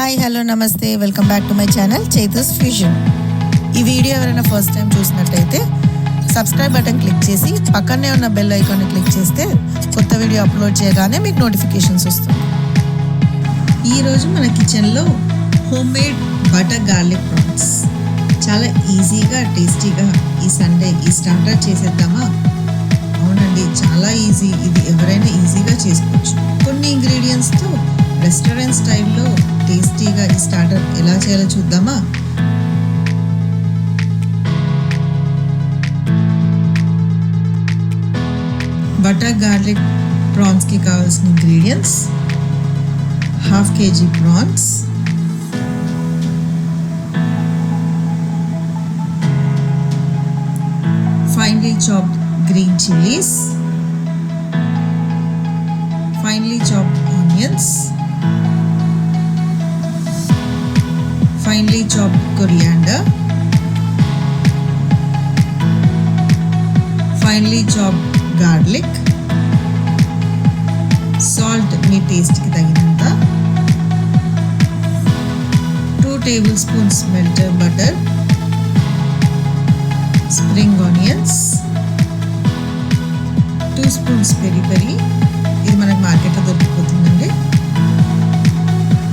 Hi hello నమస్తే welcome back to my channel Chaitu's fusion. ఈ video ఎవరైనా ఫస్ట్ టైం చూసినట్టయితే సబ్స్క్రైబ్ బటన్ క్లిక్ చేసి పక్కనే ఉన్న బెల్ ఐకాన్ని క్లిక్ చేస్తే కొత్త వీడియో అప్లోడ్ చేయగానే మీకు నోటిఫికేషన్స్ వస్తుంది. ఈరోజు మన కిచెన్లో home made butter garlic prawns చాలా ఈజీగా టేస్టీగా ఈ సండే ఈ స్టార్టర్ చేసేద్దామా? అవునండి, చాలా ఈజీ. ఇది ఎవరైనా ఈజీగా చేసుకోవచ్చు. కొన్ని ఇంగ్రీడియంట్స్తో రెస్టారెంట్ స్టైల్లో టేస్టీగా ఈ స్టార్టర్ ఎలా చేయాలో చూద్దామా? బటర్ గార్లిక్ ప్రాన్స్కి కావాల్సిన ingredients: ½ kg prawns, finely chopped green chilies, finely chopped onions, finely chopped coriander, finely chopped garlic, salt మీ టేస్ట్కి తగినంత, 2 tablespoons melted butter, spring onions, 2 spoons peri peri, ఇది మనకు మార్కెట్లో దొరికిపోతుందండి,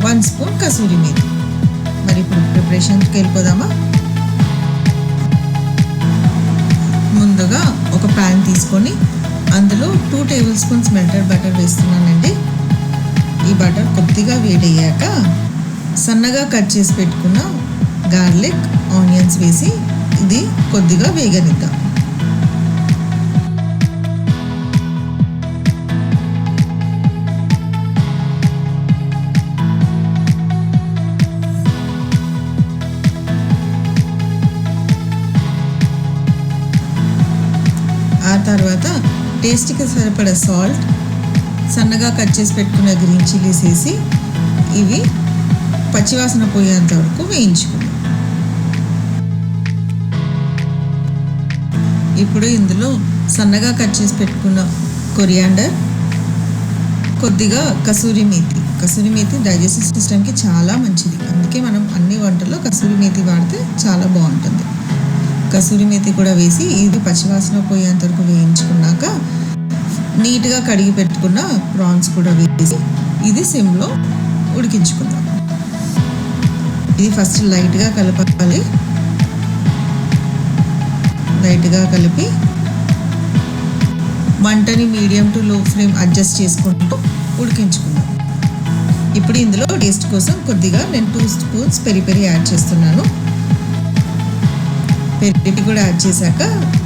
1 spoon కసూరి మేతి. మరి ఇప్పుడు ప్రిపరేషన్కి వెళ్ళిపోదామా? ముందుగా ఒక ప్యాన్ తీసుకొని అందులో 2 tablespoons మెల్టెడ్ బటర్ వేస్తున్నానండి. ఈ బటర్ కొద్దిగా వేడయ్యాక సన్నగా కట్ చేసి పెట్టుకున్న గార్లిక్ ఆనియన్స్ వేసి ఇది కొద్దిగా వేగనిద్దాం. ఆ తర్వాత టేస్ట్కి సరిపడా సాల్ట్, సన్నగా కట్ చేసి పెట్టుకున్న గ్రీన్ చిల్లీస్ వేసి ఇవి పచ్చివాసన పోయేంత వరకు వేయించుకుందాం. ఇప్పుడు ఇందులో సన్నగా కట్ చేసి పెట్టుకున్న కొరియాండర్, కొద్దిగా కసూరి మేతి డైజెస్టివ్ సిస్టమ్కి చాలా మంచిది. అందుకే మనం అన్ని వంటల్లో కసూరి మేతి వాడితే చాలా బాగుంటుంది. కసూరి మేతి కూడా వేసి ఇది పచ్చివాసన పోయేంత వరకు వేయించుకున్నాక నీట్గా కడిగి పెట్టుకున్న ప్రాన్స్ కూడా వేసి ఇది సిమ్లో ఉడికించుకుందాం. ఇది ఫస్ట్ లైట్గా కలపాలి. లైట్గా కలిపి మంటని మీడియం టు లో ఫ్లేమ్ అడ్జస్ట్ చేసుకుంటూ ఉడికించుకుందాం. ఇప్పుడు ఇందులో టేస్ట్ కోసం కొద్దిగా నేను 2 spoons పెరి పెరి యాడ్ చేస్తున్నాను. పెరి కూడా యాడ్ చేశాక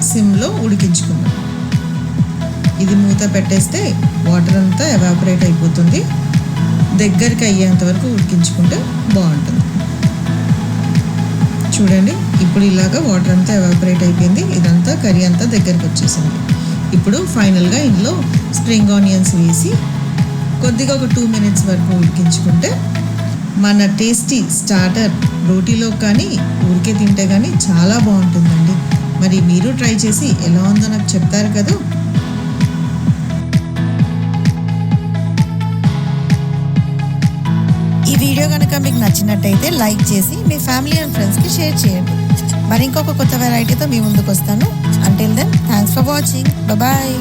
సిమ్లో ఉడికించుకుందాం. ఇది మూత పెట్టేస్తే వాటర్ అంతా ఎవాపరేట్ అయిపోతుంది. దగ్గరికి అయ్యేంత వరకు ఉడికించుకుంటే బాగుంటుంది. చూడండి, ఇప్పుడు ఇలాగా వాటర్ అంతా ఎవాపరేట్ అయిపోయింది. ఇదంతా కర్రీ అంతా దగ్గరికి వచ్చేసింది. ఇప్పుడు ఫైనల్గా ఇందులో స్ప్రింగ్ ఆనియన్స్ వేసి కొద్దిగా ఒక 2 minutes వరకు ఉడికించుకుంటే మన టేస్టీ స్టార్టర్ రోటీలో కానీ ఊరికే తింటే కానీ చాలా బాగుంటుందండి. మరి మీరు ట్రై చేసి ఎలా ఉందో నాకు చెప్తారు కదా. ఈ వీడియో కనుక మీకు నచ్చినట్టయితే లైక్ చేసి మీ ఫ్యామిలీ అండ్ ఫ్రెండ్స్కి షేర్ చేయండి. మరి ఇంకొక కొత్త వెరైటీతో మీ ముందుకు వస్తాను. Until then thanks for watching. Bye.